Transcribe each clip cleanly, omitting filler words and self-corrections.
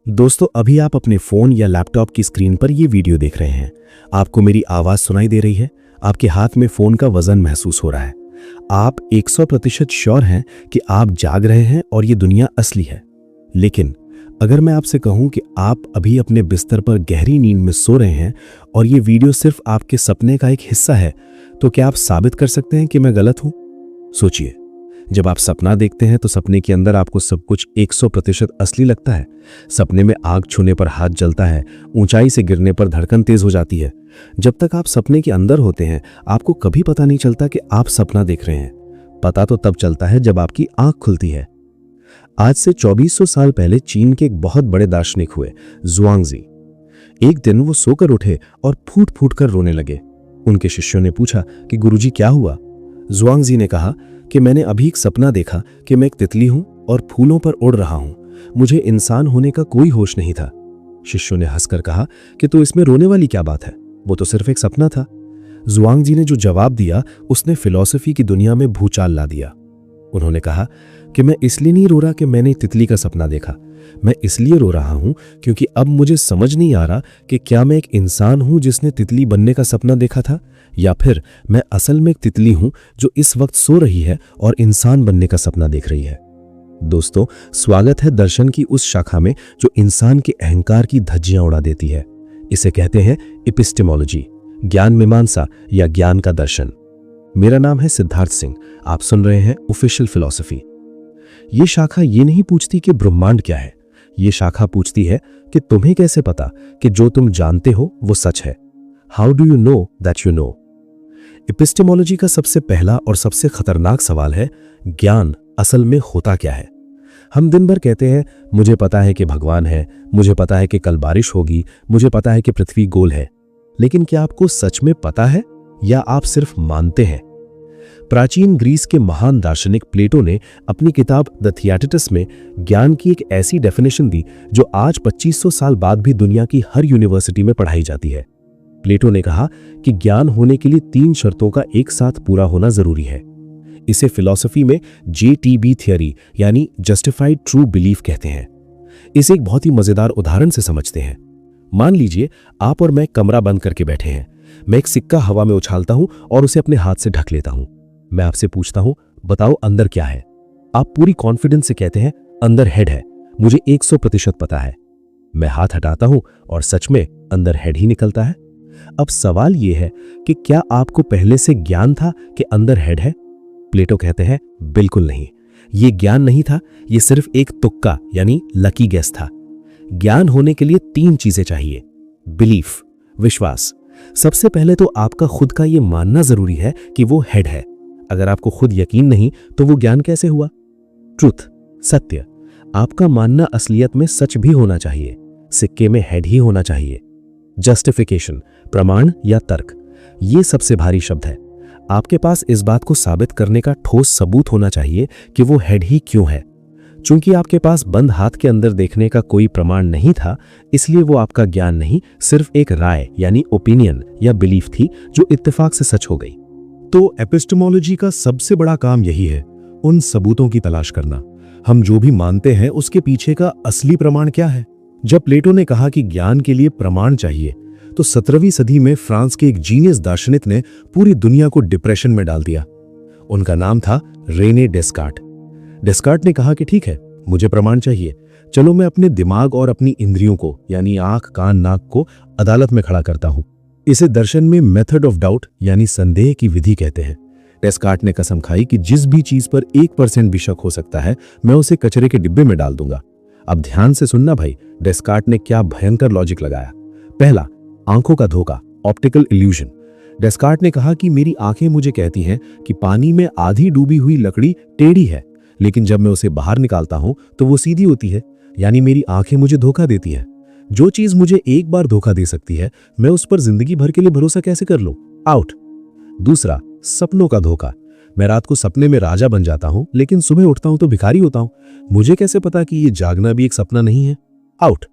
दोस्तों, अभी आप अपने फोन या लैपटॉप की स्क्रीन पर ये वीडियो देख रहे हैं। आपको मेरी आवाज सुनाई दे रही है। आपके हाथ में फोन का वजन महसूस हो रहा है। आप 100% श्योर हैं कि आप जाग रहे हैं और ये दुनिया असली है। लेकिन अगर मैं आपसे कहूं कि आप अभी अपने बिस्तर पर गहरी नींद में सो रहे हैं और ये वीडियो सिर्फ आपके सपने का एक हिस्सा है, तो क्या आप साबित कर सकते हैं कि मैं गलत हूं? सोचिए, जब आप सपना देखते हैं तो सपने के अंदर आपको सब कुछ 100% असली लगता है। सपने में आग छूने पर हाथ जलता है, ऊंचाई से गिरने पर धड़कन तेज हो जाती है। जब तक आप सपने के अंदर होते हैं, आपको कभी पता नहीं चलता कि आप सपना देख रहे हैं। पता तो तब चलता है जब आपकी आंख खुलती है। आज से 2400 साल पहले चीन के एक बहुत बड़े दार्शनिक हुए, जुआंगजी। एक दिन वो सोकर उठे और फूट फूट कर रोने लगे। उनके शिष्यों ने पूछा कि गुरुजी क्या हुआ? जुआंगजी ने कहा कि मैंने अभी एक सपना देखा कि मैं एक तितली हूं और फूलों पर उड़ रहा हूं। मुझे इंसान होने का कोई होश नहीं था। शिष्यों ने हंसकर कहा कि तो इसमें रोने वाली क्या बात है, वो तो सिर्फ एक सपना था। जुआंगजी ने जो जवाब दिया, उसने फिलॉसफी की दुनिया में भूचाल ला दिया। उन्होंने कहा कि मैं इसलिए नहीं रो रहा कि मैंने तितली का सपना देखा। मैं इसलिए रो रहा हूं क्योंकि अब मुझे समझ नहीं आ रहा कि क्या मैं एक इंसान हूं जिसने तितली बनने का सपना देखा था, या फिर मैं असल में एक तितली हूं जो इस वक्त सो रही है और इंसान बनने का सपना देख रही है। दोस्तों, स्वागत है दर्शन की उस शाखा में जो इंसान के अहंकार की धज्जियां उड़ा देती है। इसे कहते हैं एपिस्टेमोलॉजी, ज्ञान मीमांसा या ज्ञान का दर्शन। मेरा नाम है सिद्धार्थ सिंह। आप सुन रहे हैं ऑफिशियल फिलॉसफी। ये शाखा ये नहीं पूछती कि ब्रह्मांड क्या है। ये शाखा पूछती है कि तुम्हें कैसे पता कि जो तुम जानते हो वो सच है। How do you know that you know? Epistemology का सबसे पहला और सबसे खतरनाक सवाल है, ज्ञान असल में होता क्या है? हम दिन भर कहते हैं, मुझे पता है कि भगवान है, मुझे पता है कि कल बारिश होगी, मुझे पता है कि पृथ्वी गोल है। लेकिन क्या आपको सच में पता है या आप सिर्फ मानते हैं? प्राचीन ग्रीस के महान दार्शनिक प्लेटो ने अपनी किताब द थिएटिटस में ज्ञान की एक ऐसी डेफिनेशन दी जो आज 2500 साल बाद भी दुनिया की हर यूनिवर्सिटी में पढ़ाई जाती है। प्लेटो ने कहा कि ज्ञान होने के लिए 3 शर्तों का एक साथ पूरा होना जरूरी है। इसे फिलॉसफी में JTB थ्योरी यानी जस्टिफाइड ट्रू बिलीफ कहते हैं। इसे एक बहुत ही मजेदार उदाहरण से समझते हैं। मान लीजिए आप और मैं कमरा बंद करके बैठे हैं। मैं एक सिक्का हवा में उछालता हूं और उसे अपने हाथ से ढक लेता हूं। मैं आपसे पूछता हूं, बताओ अंदर क्या है? आप पूरी कॉन्फिडेंस से कहते हैं, अंदर हेड है, मुझे 100% पता है। मैं हाथ हटाता हूं और सच में अंदर हेड ही निकलता है। अब सवाल यह है कि क्या आपको पहले से ज्ञान था कि अंदर हेड है? प्लेटो कहते हैं, बिल्कुल नहीं। यह ज्ञान नहीं था, यह सिर्फ एक तुक्का यानी लकी गेस था। ज्ञान होने के लिए 3 चीजें चाहिए। बिलीफ, विश्वास। सबसे पहले तो आपका खुद का यह मानना जरूरी है कि वो हेड है। अगर आपको खुद यकीन नहीं तो वो ज्ञान कैसे हुआ? ट्रुथ, सत्य। आपका मानना असलियत में सच भी होना चाहिए। सिक्के में हेड ही होना चाहिए। जस्टिफिकेशन, प्रमाण या तर्क। ये सबसे भारी शब्द है। आपके पास इस बात को साबित करने का ठोस सबूत होना चाहिए कि वो हेड ही क्यों है। चूंकि आपके पास बंद हाथ के अंदर देखने का कोई प्रमाण नहीं था, इसलिए वो आपका ज्ञान नहीं, सिर्फ एक राय यानी ओपिनियन या बिलीफ थी जो इत्तेफाक से सच हो गई। तो एपिस्टेमोलॉजी का सबसे बड़ा काम यही है, उन सबूतों की तलाश करना। हम जो भी मानते हैं उसके पीछे का असली प्रमाण क्या है? जब प्लेटो ने कहा कि ज्ञान के लिए प्रमाण चाहिए, तो 17वीं सदी में फ्रांस के एक जीनियस दार्शनिक ने पूरी दुनिया को डिप्रेशन में डाल दिया। उनका नाम था रेने डेस्कार्ट। डेस्कार्ट ने कहा कि ठीक है, मुझे प्रमाण चाहिए। चलो मैं अपने दिमाग और अपनी इंद्रियों को यानी आंख, कान, नाक को अदालत में खड़ा करता हूं। इसे दर्शन में मेथड ऑफ डाउट यानी संदेह की विधि कहते हैं। डेस्कार्ट ने कसम खाई कि जिस भी चीज पर 1% भी शक हो सकता है, मैं उसे कचरे के डिब्बे में डाल दूंगा। अब ध्यान से सुनना भाई, डेस्कार्ट ने क्या भयंकर लॉजिक लगाया। पहला, आंखों का धोखा, ऑप्टिकल इल्यूजन। डेस्कार्ट ने कहा कि मेरी आंखें मुझे कहती हैं कि पानी में आधी डूबी हुई लकड़ी टेढ़ी है, लेकिन जब मैं उसे बाहर निकालता हूं तो वो सीधी होती है। यानी मेरी आंखें मुझे धोखा देती हैं। जो चीज मुझे एक बार धोखा दे सकती है, मैं उस पर जिंदगी भर के लिए भरोसा कैसे कर लूं? आउट। दूसरा, सपनों का धोखा। मैं रात को सपने में राजा बन जाता हूं, लेकिन सुबह उठता हूं तो भिखारी होता हूं। मुझे कैसे पता कि ये जागना भी एक सपना नहीं है? आउट।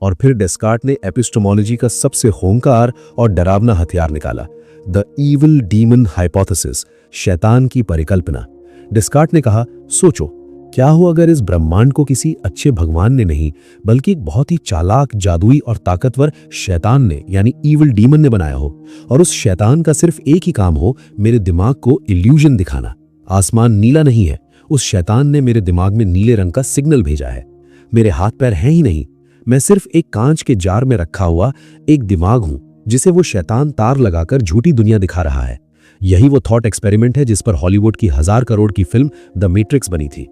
और फिर डेस्कार्ट ने एपिस्टेमोलॉजी का सबसे होंकार और डरावना हथियार निकाला, द इविल डीमन हाइपोथेसिस, शैतान की परिकल्पना। डेस्कार्ट ने कहा, सोचो, क्या हो अगर इस ब्रह्मांड को किसी अच्छे भगवान ने नहीं बल्कि एक बहुत ही चालाक, जादुई और ताकतवर शैतान ने यानी ईविल डीमन ने बनाया हो, और उस शैतान का सिर्फ एक ही काम हो, मेरे दिमाग को इल्यूजन दिखाना। आसमान नीला नहीं है, उस शैतान ने मेरे दिमाग में नीले रंग का सिग्नल भेजा है। मेरे हाथ पैर हैं ही नहीं, मैं सिर्फ एक कांच के जार में रखा हुआ एक दिमाग हूं जिसे वो शैतान तार लगाकर झूठी दुनिया दिखा रहा है। यही वो थॉट एक्सपेरिमेंट है जिस पर हॉलीवुड की 1000 करोड़ की फिल्म द मैट्रिक्स बनी थी।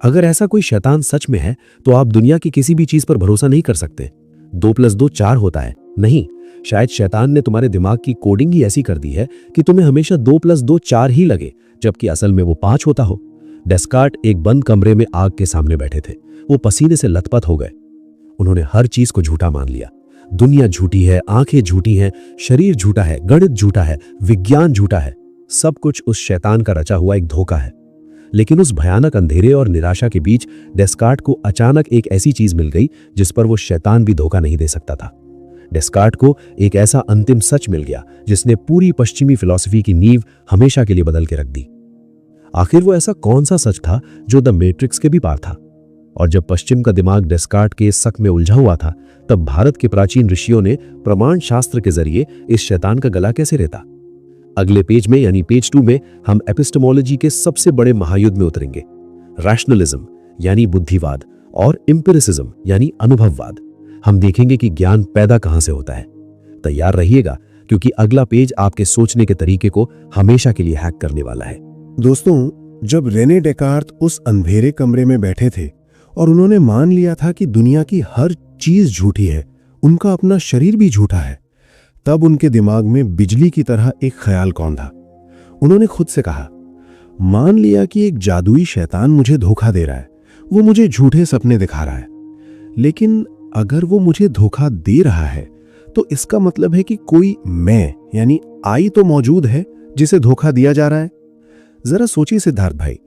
अगर ऐसा कोई शैतान सच में है तो आप दुनिया की किसी भी चीज पर भरोसा नहीं कर सकते। 2+2 4 होता है, नहीं, शायद शैतान ने तुम्हारे दिमाग की कोडिंग ही ऐसी कर दी है कि तुम्हें हमेशा 2+2 4 ही लगे, जबकि असल में वो 5 होता हो। डेस्कार्ट एक बंद कमरे में आग के सामने बैठे थे। वो पसीने से लथपथ हो गए। उन्होंने हर चीज को झूठा मान लिया। दुनिया झूठी है, आंखें झूठी हैं, शरीर झूठा है, गणित झूठा है, विज्ञान झूठा है। सब कुछ उस शैतान का रचा हुआ एक धोखा है। लेकिन उस भयानक अंधेरे और निराशा के बीच डेस्कार्ट को अचानक एक ऐसी चीज मिल गई जिस पर वो शैतान भी धोखा नहीं दे सकता था। डेस्कार्ट को एक ऐसा अंतिम सच मिल गया जिसने पूरी पश्चिमी फिलॉसफी की नींव हमेशा के लिए बदल के रख दी। आखिर वो ऐसा कौन सा सच था जो द मैट्रिक्स के भी पार था? और जब पश्चिम का दिमाग डेस्कार्ट के इस शक में उलझा हुआ था, तब भारत के प्राचीन ऋषियों ने प्रमाण शास्त्र के जरिए इस शैतान का गला कैसे रेता? अगले पेज में यानी पेज 2 में हम एपिस्टेमोलॉजी के सबसे बड़े महायुद्ध में उतरेंगे। रैशनलिज्म यानी बुद्धिवाद और एम्पिरिसिज्म यानी अनुभववाद। हम देखेंगे कि ज्ञान पैदा कहां से होता है। तैयार रहिएगा, क्योंकि अगला पेज आपके सोचने के तरीके को हमेशा के लिए हैक करने वाला है। दोस्तों, जब रेने डेकार्त उस अंधेरे कमरे में बैठे थे और उन्होंने मान लिया था कि दुनिया की हर चीज झूठी है, उनका अपना शरीर भी झूठा है, तब उनके दिमाग में बिजली की तरह एक ख्याल कौंधा। उन्होंने खुद से कहा, मान लिया कि एक जादुई शैतान मुझे धोखा दे रहा है, वो मुझे झूठे सपने दिखा रहा है। लेकिन अगर वो मुझे धोखा दे रहा है तो इसका मतलब है कि कोई मैं यानी आई तो मौजूद है जिसे धोखा दिया जा रहा है। जरा सोचिए सिद्धार्थ भाई,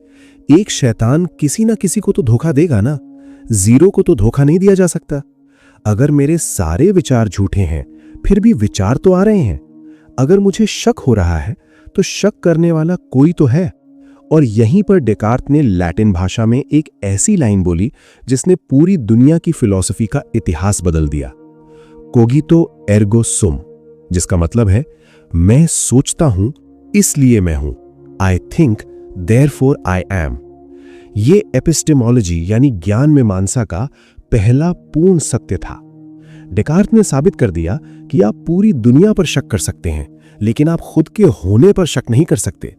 एक शैतान किसी ना किसी को तो धोखा देगा ना। जीरो को तो धोखा नहीं दिया जा सकता। अगर मेरे सारे विचार झूठे हैं, फिर भी विचार तो आ रहे हैं। अगर मुझे शक हो रहा है तो शक करने वाला कोई तो है। और यहीं पर डेकार्त ने लैटिन भाषा में एक ऐसी लाइन बोली जिसने पूरी दुनिया की फिलॉसफी का इतिहास बदल दिया। कोगितो एर्गो सुम, जिसका मतलब है मैं सोचता हूं इसलिए मैं हूं। I think therefore I am. ये एपिस्टेमोलॉजी यानी ज्ञान मीमांसा का पहला पूर्ण सत्य था। डेकार्त ने साबित कर दिया कि आप पूरी दुनिया पर शक कर सकते हैं, लेकिन आप खुद के होने पर शक नहीं कर सकते,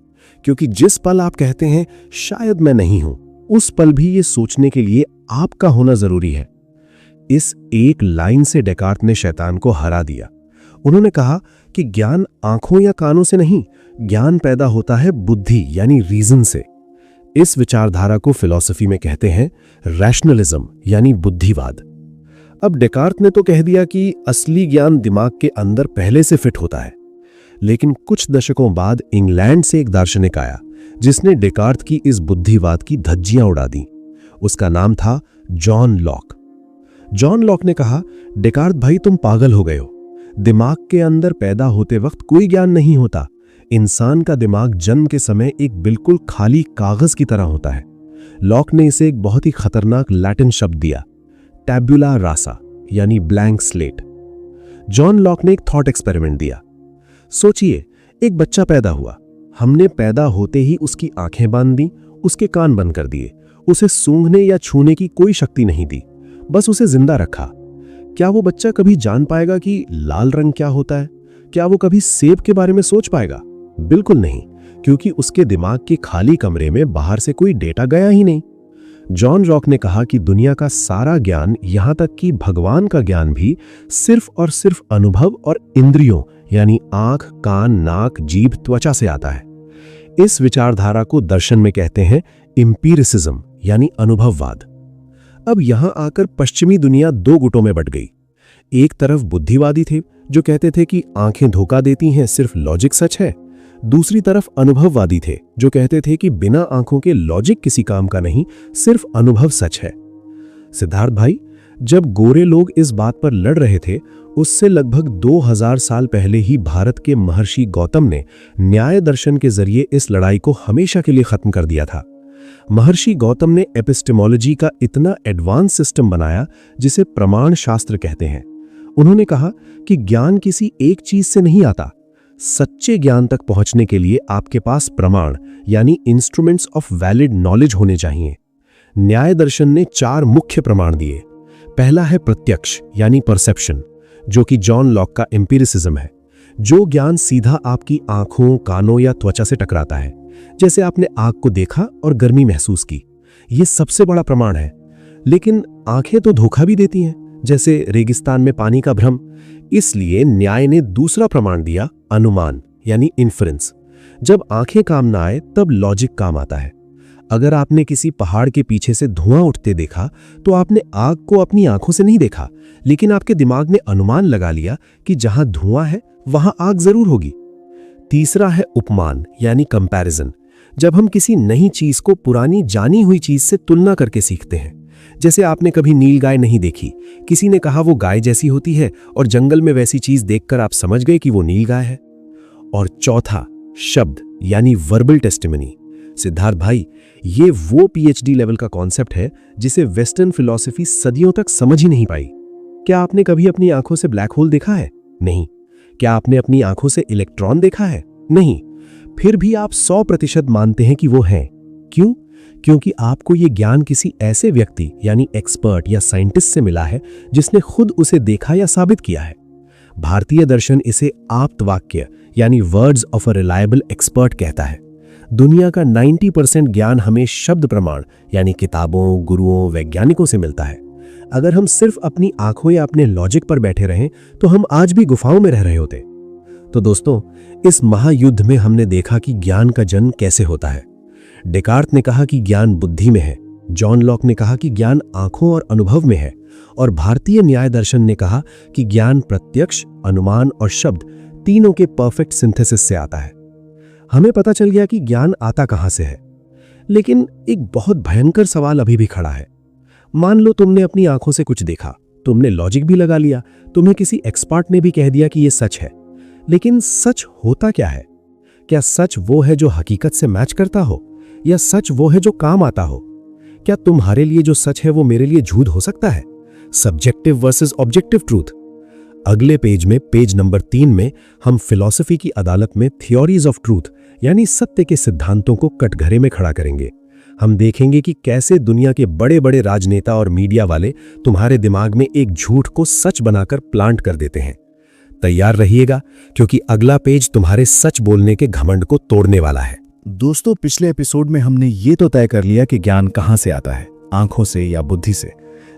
क्योंकि जिस पल आप कहते हैं शायद मैं नहीं हूं, उस पल भी ये सोचने के लिए आपका होना जरूरी है। इस एक लाइन से डेकार्त ने शैतान को हरा दिया। उन्होंने कहा कि ज्ञान आंखों या कानों से नहीं, ज्ञान पैदा होता है बुद्धि यानी रीजन से। इस विचारधारा को फिलॉसफी में कहते हैं रैशनलिज्म यानी बुद्धिवाद। अब डेकार्त ने तो कह दिया कि असली ज्ञान दिमाग के अंदर पहले से फिट होता है, लेकिन कुछ दशकों बाद इंग्लैंड से एक दार्शनिक आया जिसने डेकार्त की इस बुद्धिवाद की धज्जियां उड़ा दी। उसका नाम था जॉन लॉक। जॉन लॉक ने कहा, डेकार्त भाई तुम पागल हो गए हो। दिमाग के अंदर पैदा होते वक्त कोई ज्ञान नहीं होता। इंसान का दिमाग जन्म के समय एक बिल्कुल खाली कागज की तरह होता है। लॉक ने इसे एक बहुत ही खतरनाक लैटिन शब्द दिया, टैब्यूला रासा यानी ब्लैंक स्लेट। जॉन लॉक ने एक थॉट एक्सपेरिमेंट दिया। सोचिए, एक बच्चा पैदा हुआ, हमने पैदा होते ही उसकी आंखें बांध दी, उसके कान बंद कर दिए, उसे सूंघने या छूने की कोई शक्ति नहीं दी, बस उसे जिंदा रखा। क्या वो बच्चा कभी जान पाएगा कि लाल रंग क्या होता है? क्या वो कभी सेब के बारे में सोच पाएगा? बिल्कुल नहीं, क्योंकि उसके दिमाग के खाली कमरे में बाहर से कोई डेटा गया ही नहीं। जॉन लॉक ने कहा कि दुनिया का सारा ज्ञान, यहां तक कि भगवान का ज्ञान भी सिर्फ और सिर्फ अनुभव और इंद्रियों यानी आंख, कान, नाक, जीभ, त्वचा से आता है। इस विचारधारा को दर्शन में कहते हैं एम्पिरिसिज्म यानी अनुभववाद। अब यहां आकर पश्चिमी दुनिया दो गुटों में बंट गई। एक तरफ बुद्धिवादी थे जो कहते थे कि आंखें धोखा देती हैं, सिर्फ लॉजिक सच है। दूसरी तरफ अनुभववादी थे जो कहते थे कि बिना आंखों के लॉजिक किसी काम का नहीं, सिर्फ अनुभव सच है। सिद्धार्थ भाई, जब गोरे लोग इस बात पर लड़ रहे थे, उससे लगभग 2000 साल पहले ही भारत के महर्षि गौतम ने न्याय दर्शन के जरिए इस लड़ाई को हमेशा के लिए खत्म कर दिया था। महर्षि गौतम ने एपिस्टेमोलॉजी का इतना एडवांस सिस्टम बनाया जिसे प्रमाण शास्त्र कहते हैं। उन्होंने कहा कि ज्ञान किसी एक चीज से नहीं आता। सच्चे ज्ञान तक पहुंचने के लिए आपके पास प्रमाण यानी इंस्ट्रूमेंट्स ऑफ वैलिड नॉलेज होने चाहिए। न्याय दर्शन ने 4 मुख्य प्रमाण दिए। पहला है प्रत्यक्ष यानी परसेप्शन, जो कि जॉन लॉक का एम्पिरिसिज्म है। जो ज्ञान सीधा आपकी आंखों, कानों या त्वचा से टकराता है, जैसे आपने आग को देखा और गर्मी महसूस की। यह सबसे बड़ा प्रमाण है। लेकिन आंखें तो धोखा भी देती हैं, जैसे रेगिस्तान में पानी का भ्रम। इसलिए न्याय ने दूसरा प्रमाण दिया, अनुमान यानी इन्फरेंस। जब आंखें काम ना आए तब लॉजिक काम आता है। अगर आपने किसी पहाड़ के पीछे से धुआं उठते देखा तो आपने आग को अपनी आंखों से नहीं देखा, लेकिन आपके दिमाग ने अनुमान लगा लिया कि जहां धुआं है वहां आग जरूर होगी। तीसरा है उपमान यानी कंपैरिजन। जब हम किसी नई चीज को पुरानी जानी हुई चीज से तुलना करके सीखते हैं, जैसे आपने कभी नीलगाय नहीं देखी, किसी ने कहा वो गाय जैसी होती है और जंगल में वैसी चीज देखकर आप समझ गए कि वो नीलगाय है। और चौथा शब्द यानी वर्बल टेस्टिमनी। सिद्धार्थ भाई, ये वो पीएचडी लेवल का कॉन्सेप्ट है जिसे वेस्टर्न फिलॉसफी सदियों तक समझ ही नहीं पाई। क्या आपने कभी अपनी आंखों से ब्लैक होल देखा है? नहीं। क्या आपने अपनी आंखों से इलेक्ट्रॉन देखा है? नहीं। फिर भी आप 100% मानते हैं कि वो है। क्यों? क्योंकि आपको ये ज्ञान किसी ऐसे व्यक्ति यानी एक्सपर्ट या साइंटिस्ट से मिला है जिसने खुद उसे देखा या साबित किया है। भारतीय दर्शन इसे आप्त वाक्य यानी words of a reliable expert कहता है। दुनिया का 90% ज्ञान हमें शब्द प्रमाण यानी किताबों, गुरुओं, वैज्ञानिकों से मिलता है। अगर हम सिर्फ अपनी आंखों या अपने लॉजिक पर बैठे रहें तो हम आज भी गुफाओं में रह रहे होते। तो दोस्तों, इस महायुद्ध में हमने देखा कि ज्ञान का जन्म कैसे होता है। डेकार्त ने कहा कि ज्ञान बुद्धि में है, जॉन लॉक ने कहा कि ज्ञान आंखों और अनुभव में है, और भारतीय न्याय दर्शन ने कहा कि ज्ञान प्रत्यक्ष, अनुमान और शब्द तीनों के परफेक्ट सिंथेसिस से आता है। हमें पता चल गया कि ज्ञान आता कहां से है, लेकिन एक बहुत भयंकर सवाल अभी भी खड़ा है। मान लो तुमने अपनी आंखों से कुछ देखा, तुमने लॉजिक भी लगा लिया, तुम्हें किसी एक्सपर्ट ने भी कह दिया कि यह सच है, लेकिन सच होता क्या है? क्या सच वो है जो हकीकत से मैच करता हो, या सच वो है जो काम आता हो? क्या तुम्हारे लिए जो सच है वो मेरे लिए झूठ हो सकता है? Subjective versus objective truth. अगले पेज में, पेज नंबर 3 में, हम फिलॉसफी की अदालत में थियोरीज ऑफ ट्रूथ यानी सत्य के सिद्धांतों को कटघरे में खड़ा करेंगे। हम देखेंगे कि कैसे दुनिया के बड़े बड़े राजनेता और मीडिया वाले तुम्हारे दिमाग में एक झूठ को सच बनाकर प्लांट कर देते हैं। तैयार रहिएगा, क्योंकि अगला पेज तुम्हारे सच बोलने के घमंड को तोड़ने वाला है। दोस्तों, पिछले एपिसोड में हमने ये तो तय कर लिया कि ज्ञान कहां से आता है, आंखों से या बुद्धि से।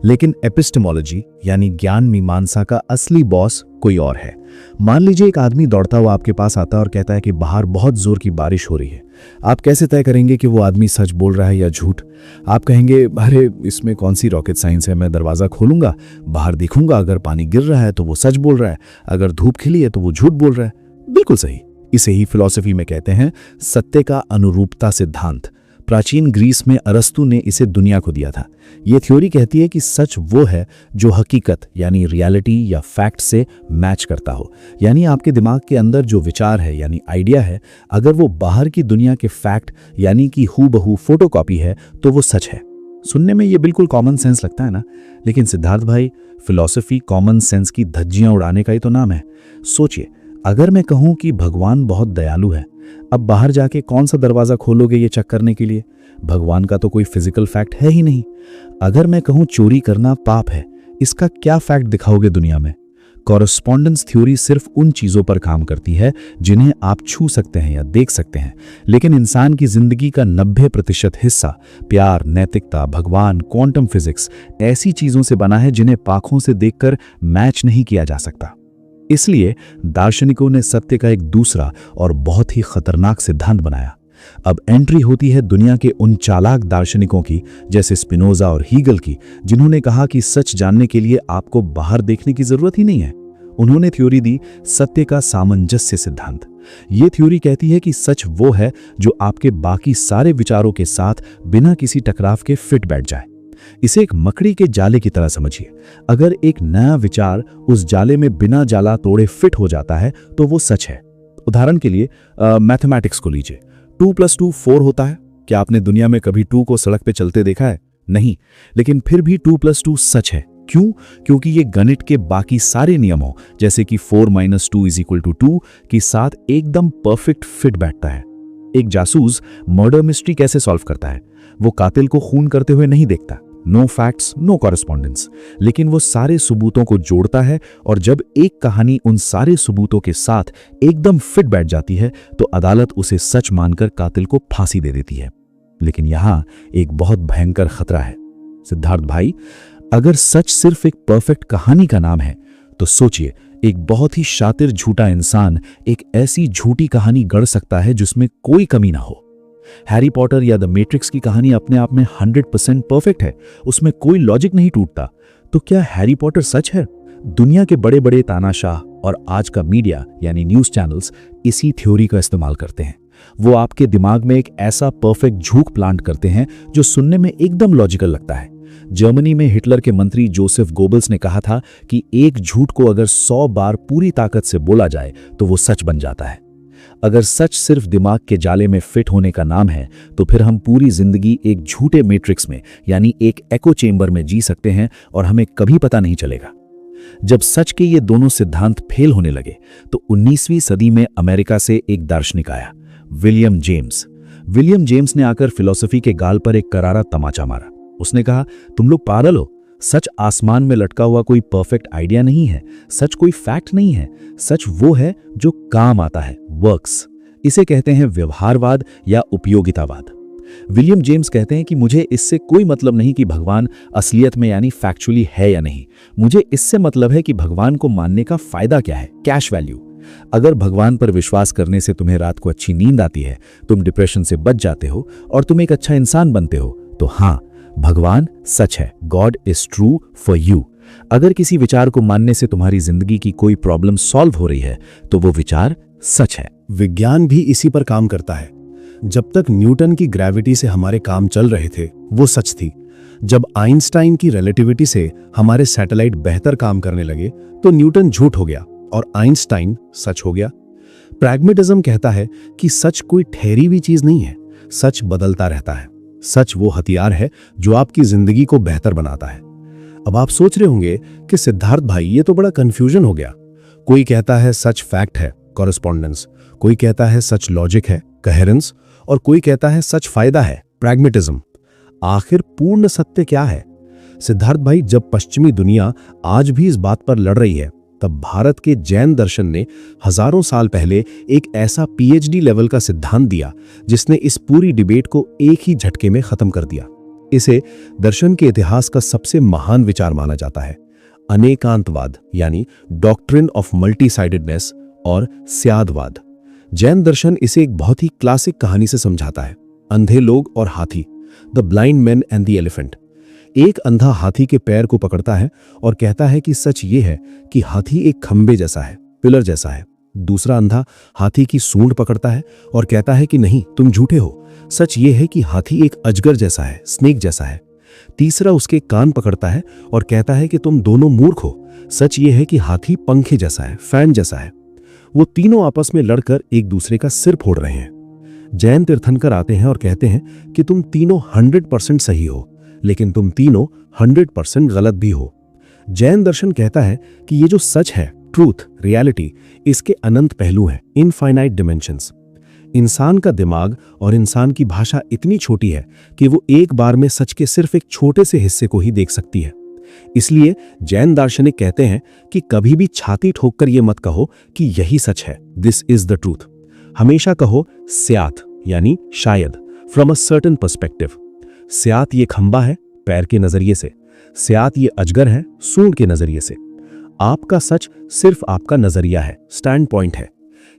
लेकिन एपिस्टेमोलॉजी यानी ज्ञान मीमांसा का असली बॉस कोई और है। मान लीजिए एक आदमी दौड़ता हुआ आपके पास आता है और कहता है कि बाहर बहुत जोर की बारिश हो रही है। आप कैसे तय करेंगे कि वो आदमी सच बोल रहा है या झूठ? आप कहेंगे, अरे इसमें कौन सी रॉकेट साइंस है, मैं दरवाजा खोलूंगा, बाहर देखूंगा, अगर पानी गिर रहा है तो वो सच बोल रहा है, अगर धूप खिली है तो वो झूठ बोल रहा है। बिल्कुल सही। इसे ही फिलॉसफी में कहते हैं सत्य का अनुरूपता सिद्धांत। प्राचीन ग्रीस में अरस्तु ने इसे दुनिया को दिया था। यह थ्योरी कहती है कि सच वो है जो हकीकत यानी रियलिटी या फैक्ट से मैच करता हो। यानी आपके दिमाग के अंदर जो विचार है यानी आइडिया है, अगर वो बाहर की दुनिया के फैक्ट यानी कि हूबहू फोटोकॉपी है तो वो सच है। सुनने में ये बिल्कुल कॉमन सेंस लगता है ना? लेकिन सिद्धार्थ भाई, फिलॉसफी कॉमन सेंस की धज्जियां उड़ाने का ही तो नाम है। सोचिए, अगर मैं कहूं कि भगवान बहुत दयालु है, अब बाहर जाके कौन सा दरवाजा खोलोगे ये चेक करने के लिए? भगवान का तो कोई फिजिकल फैक्ट है ही नहीं। अगर मैं कहूं चोरी करना पाप है, इसका क्या फैक्ट दिखाओगे दुनिया में? कॉरस्पॉन्डेंस थ्योरी सिर्फ उन चीजों पर काम करती है जिन्हें आप छू सकते हैं या देख सकते हैं, लेकिन इंसान की जिंदगी का 90% हिस्सा प्यार, नैतिकता, भगवान, क्वांटम फिजिक्स ऐसी चीजों से बना है जिन्हें पाखों से देखकर मैच नहीं किया जा सकता। इसलिए दार्शनिकों ने सत्य का एक दूसरा और बहुत ही खतरनाक सिद्धांत बनाया। अब एंट्री होती है दुनिया के उन चालाक दार्शनिकों की, जैसे स्पिनोजा और हीगल की, जिन्होंने कहा कि सच जानने के लिए आपको बाहर देखने की जरूरत ही नहीं है। उन्होंने थ्योरी दी सत्य का सामंजस्य सिद्धांत। ये थ्योरी कहती है कि सच वो है जो आपके बाकी सारे विचारों के साथ बिना किसी टकराव के फिट बैठ जाए। इसे एक मकड़ी के जाले की तरह समझिए। अगर एक नया विचार उस जाले में बिना जाला तोड़े फिट हो जाता है तो वो सच है। उदाहरण के लिए मैथमेटिक्स को लीजिए। 2 + 2 4 होता है। क्या आपने दुनिया में कभी 2 को सड़क पे चलते देखा है? नहीं, लेकिन फिर भी 2+2 सच है। क्यों? क्योंकि ये गणित के बाकी सारे नियमों जैसे कि 4 - 2 = 2 के साथ एकदम परफेक्ट फिट बैठता है। एक जासूस मर्डर मिस्ट्री कैसे सॉल्व करता है? वो कातिल को खून करते हुए नहीं देखता, नो फैक्ट्स नो कॉरेस्पॉन्डेंस, लेकिन वो सारे सबूतों को जोड़ता है और जब एक कहानी उन सारे सबूतों के साथ एकदम फिट बैठ जाती है तो अदालत उसे सच मानकर कातिल को फांसी दे देती है। लेकिन यहां एक बहुत भयंकर खतरा है। सिद्धार्थ भाई, अगर सच सिर्फ एक परफेक्ट कहानी का नाम है तो सोचिए, एक बहुत ही शातिर झूठा इंसान एक ऐसी झूठी कहानी गढ़ सकता है जिसमें कोई कमी ना हो। हैरी पॉटर या द मैट्रिक्स की कहानी अपने आप में 100% परफेक्ट है, उसमें कोई लॉजिक नहीं टूटता। तो क्या हैरी पॉटर सच है? दुनिया के बड़े बड़े तानाशाह और आज का मीडिया यानी न्यूज चैनल्स इसी थ्योरी का इस्तेमाल करते हैं। वो आपके दिमाग में एक ऐसा परफेक्ट झूठ प्लांट करते हैं जो सुनने में एकदम लॉजिकल लगता है। जर्मनी में हिटलर के मंत्री जोसेफ गोबल्स ने कहा था कि एक झूठ को अगर 100 बार पूरी ताकत से बोला जाए तो वो सच बन जाता है। अगर सच सिर्फ दिमाग के जाले में फिट होने का नाम है तो फिर हम पूरी जिंदगी एक झूठे मैट्रिक्स में यानी एक एको चेंबर में जी सकते हैं और हमें कभी पता नहीं चलेगा। जब सच के ये दोनों सिद्धांत फेल होने लगे तो 19वीं सदी में अमेरिका से एक दार्शनिक आया, विलियम जेम्स। विलियम जेम्स ने आकर फिलॉसफी के गाल पर एक करारा तमाचा मारा। उसने कहा, तुम लोग पागल हो, सच आसमान में लटका हुआ कोई परफेक्ट आइडिया नहीं है, सच कोई फैक्ट नहीं है, सच वो है जो काम आता है, वर्क्स। इसे कहते हैं व्यवहारवाद या उपयोगितावाद। विलियम जेम्स कहते हैं कि मुझे इससे कोई मतलब नहीं कि भगवान असलियत में यानी फैक्चुअली है या नहीं, मुझे इससे मतलब है कि भगवान को मानने का फायदा क्या है, कैश वैल्यू। अगर भगवान पर विश्वास करने से तुम्हें रात को अच्छी नींद आती है, तुम डिप्रेशन से बच जाते हो और तुम एक अच्छा इंसान बनते हो, तो हाँ, भगवान सच है, God is true for you. अगर किसी विचार को मानने से तुम्हारी जिंदगी की कोई प्रॉब्लम सॉल्व हो रही है तो वो विचार सच है। विज्ञान भी इसी पर काम करता है। जब तक न्यूटन की ग्रेविटी से हमारे काम चल रहे थे वो सच थी। जब आइंस्टाइन की रिलेटिविटी से हमारे सैटेलाइट बेहतर काम करने लगे तो न्यूटन झूठ हो गया और आइंस्टाइन सच हो गया। प्रैग्मेटिज्म कहता है कि सच कोई ठहरी हुई चीज नहीं है, सच बदलता रहता है। सच वो हथियार है जो आपकी जिंदगी को बेहतर बनाता है। अब आप सोच रहे होंगे कि सिद्धार्थ भाई, ये तो बड़ा कंफ्यूजन हो गया। कोई कहता है सच फैक्ट है, कॉरेस्पॉन्डेंस, कोई कहता है सच लॉजिक है, कहेरेंस, और कोई कहता है सच फायदा है, प्रैग्मेटिज्म। आखिर पूर्ण सत्य क्या है? सिद्धार्थ भाई, जब पश्चिमी दुनिया आज भी इस बात पर लड़ रही है, तब भारत के जैन दर्शन ने हजारों साल पहले एक ऐसा पीएचडी लेवल का सिद्धांत दिया जिसने इस पूरी डिबेट को एक ही झटके में खत्म कर दिया। इसे दर्शन के इतिहास का सबसे महान विचार माना जाता है, अनेकांतवाद यानी डॉक्ट्रिन ऑफ मल्टीसाइडेडनेस और स्यादवाद। जैन दर्शन इसे एक बहुत ही क्लासिक कहानी से समझाता है, अंधे लोग और हाथी, the blind man and the elephant. एक अंधा हाथी के पैर को पकड़ता है और कहता है कि सच ये है कि हाथी एक खंबे जैसा है, पिलर जैसा है। दूसरा अंधा हाथी की सूंड पकड़ता है और कहता है कि नहीं, तुम झूठे हो, सच ये है कि हाथी एक अजगर जैसा है, स्नेक जैसा है। तीसरा उसके कान पकड़ता है और कहता है कि तुम दोनों मूर्ख हो, सच ये है कि हाथी पंखे जैसा है, फैन जैसा है। वो तीनों आपस में लड़कर एक दूसरे का सिर फोड़ रहे हैं। जैन तीर्थंकर आते हैं और कहते हैं कि तुम तीनों 100% सही हो, लेकिन तुम तीनों 100% गलत भी हो। जैन दर्शन कहता है कि ये जो सच है, ट्रूथ, रियलिटी, इसके अनंत पहलू हैं, इनफाइनाइट डिमेंशंस। इंसान का दिमाग और इंसान की भाषा इतनी छोटी है कि वो एक बार में सच के सिर्फ एक छोटे से हिस्से को ही देख सकती है। इसलिए जैन दार्शनिक कहते हैं कि कभी भी छाती ठोककर ये मत कहो कि यही सच है, दिस इज द ट्रूथ। हमेशा कहो स्यात यानी शायद, फ्रॉम अ सर्टेन पर्सपेक्टिव। स्यात ये खंबा है पैर के नजरिए से, स्यात ये अजगर है सूंड के नजरिए से। आपका सच सिर्फ आपका नजरिया है, स्टैंड पॉइंट है।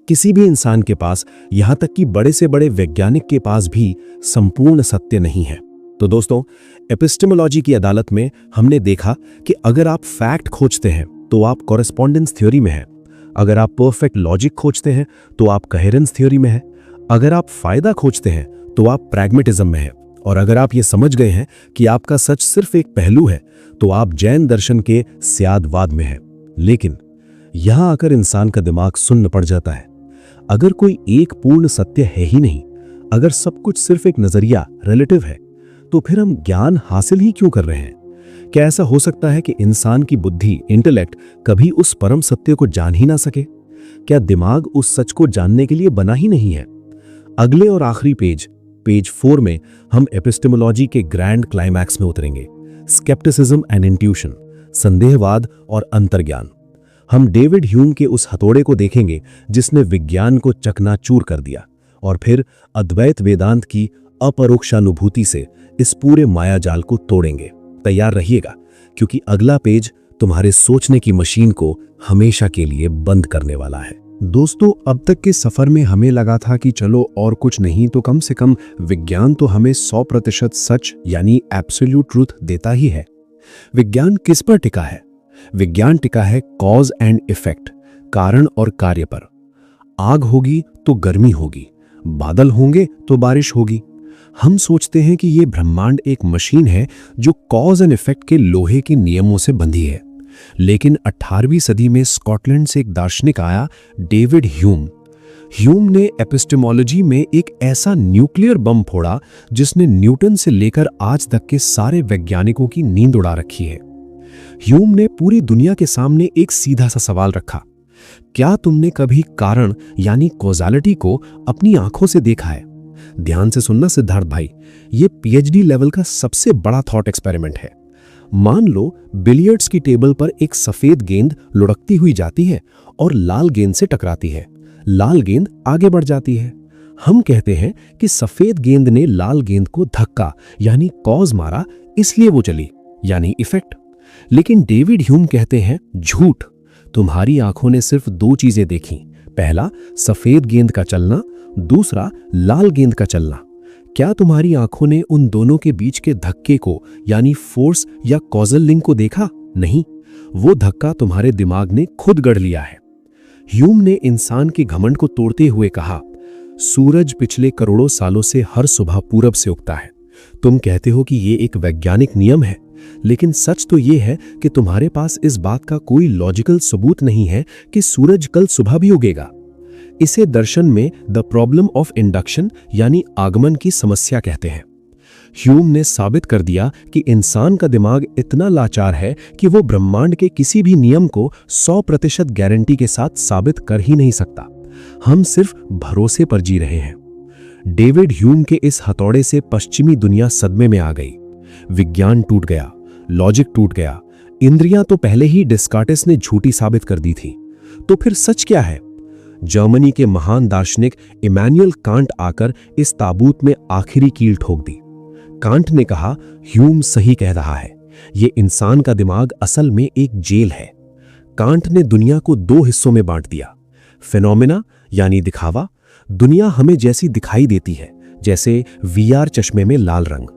किसी भी इंसान के पास, यहां तक कि बड़े से बड़े वैज्ञानिक के पास भी संपूर्ण सत्य नहीं है। तो दोस्तों, एपिस्टेमोलॉजी की अदालत में हमने देखा कि अगर आप फैक्ट खोजते हैं तो आप कॉरेस्पॉन्डेंस थ्योरी में हैं, अगर आप परफेक्ट लॉजिक खोजते हैं तो आप कहेरेंस थ्योरी में हैं, अगर आप फायदा खोजते हैं तो आप प्रैग्मेटिज्म में हैं, और अगर आप ये समझ गए हैं कि आपका सच सिर्फ एक पहलू है तो आप जैन दर्शन के स्यादवाद में हैं। लेकिन यहां आकर इंसान का दिमाग सुन्न पड़ जाता है। अगर कोई एक पूर्ण सत्य है ही नहीं, अगर सब कुछ सिर्फ एक नजरिया रिलेटिव है, तो फिर हम ज्ञान हासिल ही क्यों कर रहे हैं? क्या ऐसा हो सकता है कि इंसान की बुद्धि, इंटेलेक्ट कभी उस परम सत्य को जान ही ना सके? क्या दिमाग उस सच को जानने के लिए बना ही नहीं है? अगले और आखिरी पेज 4 में हम एपिस्टेमोलॉजी के ग्रैंड क्लाइमैक्स में उतरेंगे। स्केप्टिसिज्म एंड इंट्यूशन, संदेहवाद और अंतर्ज्ञान। हम डेविड ह्यूम के उस हथौड़े को देखेंगे जिसने विज्ञान को चकनाचूर कर दिया, और फिर अद्वैत वेदांत की अपरोक्षानुभूति से इस पूरे मायाजाल को तोड़ेंगे। तैयार रहिएगा, क्योंकि अगला पेज तुम्हारे सोचने की मशीन को हमेशा के लिए बंद करने वाला है। दोस्तों, अब तक के सफर में हमें लगा था कि चलो और कुछ नहीं तो कम से कम विज्ञान तो हमें 100% सच यानी एब्सोल्यूट ट्रूथ देता ही है। विज्ञान किस पर टिका है? विज्ञान टिका है कॉज एंड इफेक्ट, कारण और कार्य पर। आग होगी तो गर्मी होगी, बादल होंगे तो बारिश होगी। हम सोचते हैं कि ये ब्रह्मांड एक मशीन है जो कॉज एंड इफेक्ट के लोहे के नियमों से बंधी है। लेकिन 18वीं सदी में स्कॉटलैंड से एक दार्शनिक आया, डेविड ह्यूम। ह्यूम ने एपिस्टेमोलॉजी में एक ऐसा न्यूक्लियर बम फोड़ा जिसने न्यूटन से लेकर आज तक के सारे वैज्ञानिकों की नींद उड़ा रखी है। ह्यूम ने पूरी दुनिया के सामने एक सीधा सा सवाल रखा, क्या तुमने कभी कारण यानी कॉजालिटी को अपनी आंखों से देखा है? ध्यान से सुनना सिद्धार्थ भाई, ये पीएचडी लेवल का सबसे बड़ा थॉट एक्सपेरिमेंट है। मान लो बिलियर्ड्स की टेबल पर एक सफेद गेंद लुढ़कती हुई जाती है और लाल गेंद से टकराती है। लाल गेंद आगे बढ़ जाती है। हम कहते हैं कि सफेद गेंद ने लाल गेंद को धक्का यानी कॉज मारा, इसलिए वो चली, यानी इफेक्ट। लेकिन डेविड ह्यूम कहते हैं झूठ, तुम्हारी आंखों ने सिर्फ 2 चीजें देखी, पहला सफेद गेंद का चलना, दूसरा लाल गेंद का चलना। क्या तुम्हारी आंखों ने उन दोनों के बीच के धक्के को यानी फोर्स या कॉजल लिंक को देखा? नहीं, वो धक्का तुम्हारे दिमाग ने खुद गढ़ लिया है। ह्यूम ने इंसान के घमंड को तोड़ते हुए कहा, सूरज पिछले करोड़ों सालों से हर सुबह पूरब से उगता है। तुम कहते हो कि ये एक वैज्ञानिक नियम है, लेकिन सच तो ये है कि तुम्हारे पास इस बात का कोई लॉजिकल सबूत नहीं है कि सूरज कल सुबह भी उगेगा। इसे दर्शन में द प्रॉब्लम ऑफ इंडक्शन यानी आगमन की समस्या कहते हैं। ह्यूम ने साबित कर दिया कि इंसान का दिमाग इतना लाचार है कि वो ब्रह्मांड के किसी भी नियम को 100% गारंटी के साथ साबित कर ही नहीं सकता। हम सिर्फ भरोसे पर जी रहे हैं। डेविड ह्यूम के इस हथौड़े से पश्चिमी दुनिया सदमे में आ गई। विज्ञान टूट गया, लॉजिक टूट गया। इंद्रियां तो पहले ही डिस्कार्टिस ने झूठी साबित कर दी थी। तो फिर सच क्या है? जर्मनी के महान दार्शनिक इमैनुअल कांट आकर इस ताबूत में आखिरी कील ठोक दी। कांट ने कहा, ह्यूम सही कह रहा है, ये इंसान का दिमाग असल में एक जेल है। कांट ने दुनिया को 2 हिस्सों में बांट दिया। फिनोमेना यानी दिखावा, दुनिया हमें जैसी दिखाई देती है, जैसे वीआर चश्मे में लाल रंग।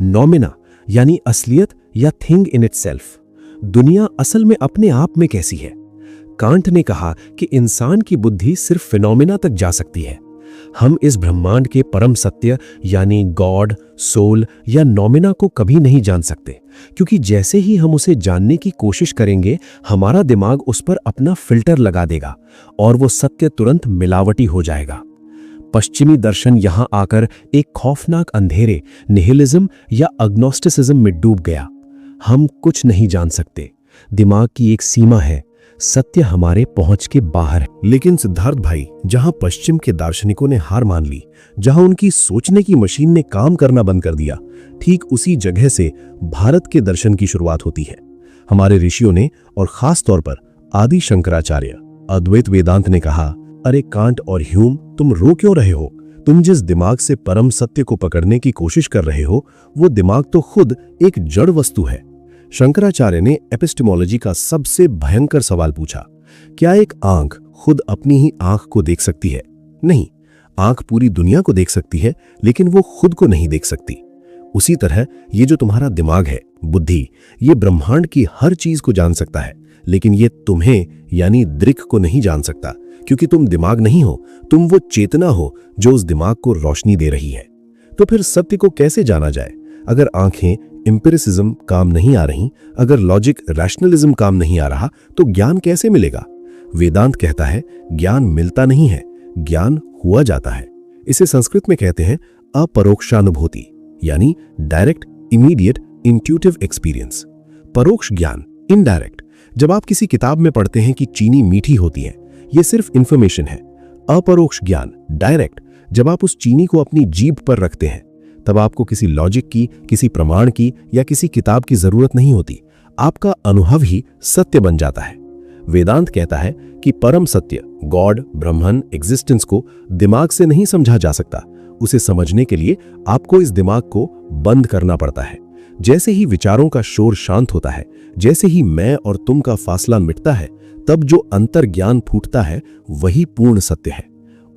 नोमेना यानी असलियत या थिंग इन इटसेल्फ, दुनिया असल में अपने आप में कैसी है। कांट ने कहा कि इंसान की बुद्धि सिर्फ फिनोमेना तक जा सकती है। हम इस ब्रह्मांड के परम सत्य यानी गॉड, सोल या नोमेना को कभी नहीं जान सकते, क्योंकि जैसे ही हम उसे जानने की कोशिश करेंगे, हमारा दिमाग उस पर अपना फिल्टर लगा देगा और वो सत्य तुरंत मिलावटी हो जाएगा। पश्चिमी दर्शन यहां आकर एक खौफनाक अंधेरे, निहिलिज्म या अग्नोस्टिसिज्म में डूब गया। हम कुछ नहीं जान सकते, दिमाग की एक सीमा है, सत्य हमारे पहुंच के बाहर है। लेकिन सिद्धार्थ भाई, जहां पश्चिम के दार्शनिकों ने हार मान ली, जहां उनकी सोचने की मशीन ने काम करना बंद कर दिया, ठीक उसी जगह से भारत के दर्शन की शुरुआत होती है। हमारे ऋषियों ने, और खास तौर पर आदि शंकराचार्य, अद्वैत वेदांत ने कहा, अरे कांट और ह्यूम, तुम रो क्यों रहे हो? तुम जिस दिमाग से परम सत्य को पकड़ने की कोशिश कर रहे हो, वो दिमाग तो खुद एक जड़ वस्तु है। शंकराचार्य ने एपिस्टेमोलॉजी का सबसे भयंकर सवाल पूछा, क्या एक आंख खुद अपनी ही आंख को देख सकती है? नहीं, आंख पूरी दुनिया को देख सकती है, लेकिन वो खुद को नहीं देख सकती। उसी तरह ये जो तुम्हारा दिमाग है, बुद्धि, ये ब्रह्मांड की हर चीज को जान सकता है, लेकिन ये तुम्हें यानी दृक् को नहीं जान सकता, क्योंकि तुम दिमाग नहीं हो, तुम वो चेतना हो जो उस दिमाग को रोशनी दे रही है। तो फिर सत्य को कैसे जाना जाए? अगर आंखें एम्पिरिसिज्म काम नहीं आ रही, अगर लॉजिक रैशनलिज्म काम नहीं आ रहा, तो ज्ञान कैसे मिलेगा? वेदांत कहता है ज्ञान मिलता नहीं है, ज्ञान हुआ जाता है। इसे संस्कृत में कहते हैं अपरोक्षानुभूति, यानी डायरेक्ट, इमीडिएट, इंट्यूटिव एक्सपीरियंस। परोक्ष ज्ञान, इनडायरेक्ट, जब आप किसी किताब में पढ़ते हैं कि चीनी मीठी होती है, यह सिर्फ इंफॉर्मेशन है। अपरोक्ष ज्ञान, डायरेक्ट, जब आप उस चीनी को अपनी जीभ पर रखते हैं, तब आपको किसी लॉजिक की, किसी प्रमाण की या किसी किताब की जरूरत नहीं होती। आपका अनुभव ही सत्य बन जाता है। वेदांत कहता है कि परम सत्य, गॉड, ब्रह्मन, एग्जिस्टेंस को दिमाग से नहीं समझा जा सकता। उसे समझने के लिए आपको इस दिमाग को बंद करना पड़ता है। जैसे ही विचारों का शोर शांत होता है, जैसे ही मैं और तुम का फासला मिटता है, तब जो अंतर ज्ञान फूटता है वही पूर्ण सत्य है।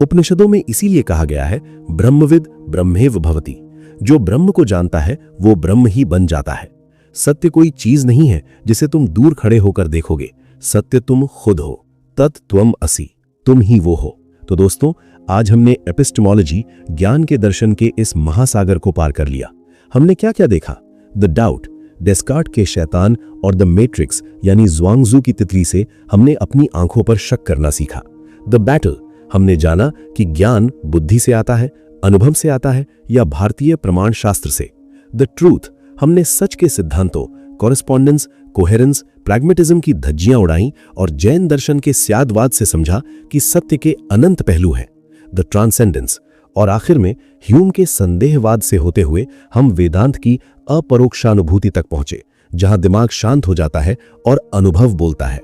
उपनिषदों में इसीलिए कहा गया है, ब्रह्मविद ब्रह्मेव भवति। जो ब्रह्म को जानता है वो ब्रह्म ही बन जाता है। सत्य कोई चीज नहीं है जिसे तुम दूर खड़े होकर देखोगे। सत्य तुम खुद हो, तत्त्वम असि, तुम ही वो हो। तो दोस्तों, आज हमने एपिस्टेमोलॉजी, ज्ञान के दर्शन के इस महासागर को पार कर लिया। हमने क्या क्या देखा? द डाउट, डेस्कार्ट के शैतान और द मैट्रिक्स यानी ज़ुआंगज़ू की तितली से हमने अपनी आंखों पर शक करना सीखा। द बैटल, हमने जाना कि ज्ञान बुद्धि से आता है, अनुभव से आता है या भारतीय प्रमाण शास्त्र से। द ट्रूथ, हमने सच के सिद्धांतों, कॉरेस्पॉन्डेंस, कोहेरेंस, प्रैग्मेटिज्म की धज्जियां उड़ाई और जैन दर्शन के स्यादवाद से समझा कि सत्य के अनंत पहलू हैं। द ट्रांसेंडेंस, और आखिर में ह्यूम के संदेहवाद से होते हुए हम वेदांत की अपरोक्षानुभूति तक पहुंचे, जहां दिमाग शांत हो जाता है और अनुभव बोलता है।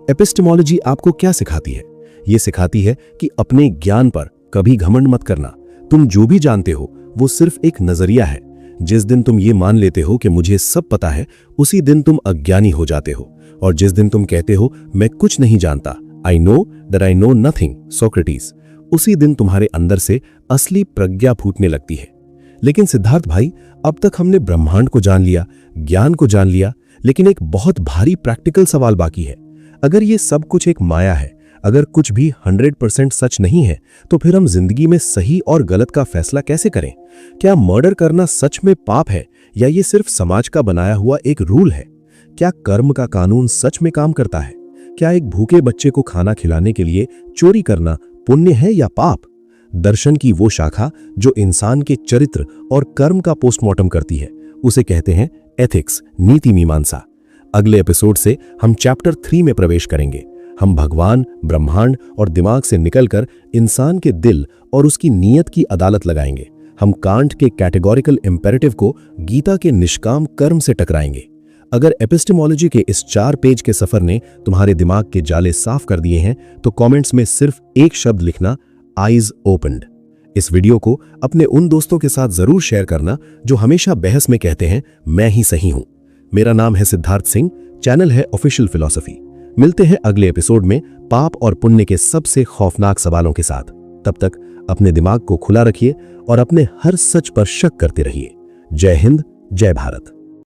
एपिस्टेमोलॉजी आपको क्या सिखाती है? ये सिखाती है कि अपने ज्ञान पर कभी घमंड मत करना। तुम जो भी जानते हो वो सिर्फ एक नजरिया है। जिस दिन तुम ये मान लेते हो कि मुझे सब पता है, उसी दिन तुम अज्ञानी हो जाते हो। और जिस दिन तुम कहते हो मैं कुछ नहीं जानता, I know that I know nothing, Socrates, उसी दिन तुम्हारे अंदर से असली प्रज्ञा फूटने लगती है। लेकिन सिद्धार्थ भाई, अब तक हमने ब्रह्मांड को जान लिया, ज्ञान को जान लिया, लेकिन एक बहुत भारी प्रैक्टिकल सवाल बाकी है। अगर ये सब कुछ एक माया है, अगर कुछ भी 100% सच नहीं है, तो फिर हम जिंदगी में सही और गलत का फैसला कैसे करें? क्या मर्डर करना सच में पाप है या ये सिर्फ समाज का बनाया हुआ एक रूल है? क्या कर्म का कानून सच में काम करता है? क्या एक भूखे बच्चे को खाना खिलाने के लिए चोरी करना पुण्य है या पाप? दर्शन की वो शाखा जो इंसान के चरित्र और कर्म का पोस्टमार्टम करती है, उसे कहते हैं एथिक्स, नीति मीमांसा। अगले एपिसोड से हम चैप्टर 3 में प्रवेश करेंगे। हम भगवान, ब्रह्मांड और दिमाग से निकलकर इंसान के दिल और उसकी नीयत की अदालत लगाएंगे। हम कांट के कैटेगोरिकल इंपेरेटिव को गीता के निष्काम कर्म से टकराएंगे। अगर एपिस्टेमोलॉजी के इस 4 पेज के सफर ने तुम्हारे दिमाग के जाले साफ कर दिए हैं, तो कमेंट्स में सिर्फ एक शब्द लिखना, आईज ओपन्ड। इस वीडियो को अपने उन दोस्तों के साथ जरूर शेयर करना जो हमेशा बहस में कहते हैं मैं ही सही हूं। मेरा नाम है सिद्धार्थ सिंह, चैनल है ऑफिशियल फिलॉसफी। मिलते हैं अगले एपिसोड में पाप और पुण्य के सबसे खौफनाक सवालों के साथ। तब तक अपने दिमाग को खुला रखिए और अपने हर सच पर शक करते रहिए। जय हिंद, जय भारत।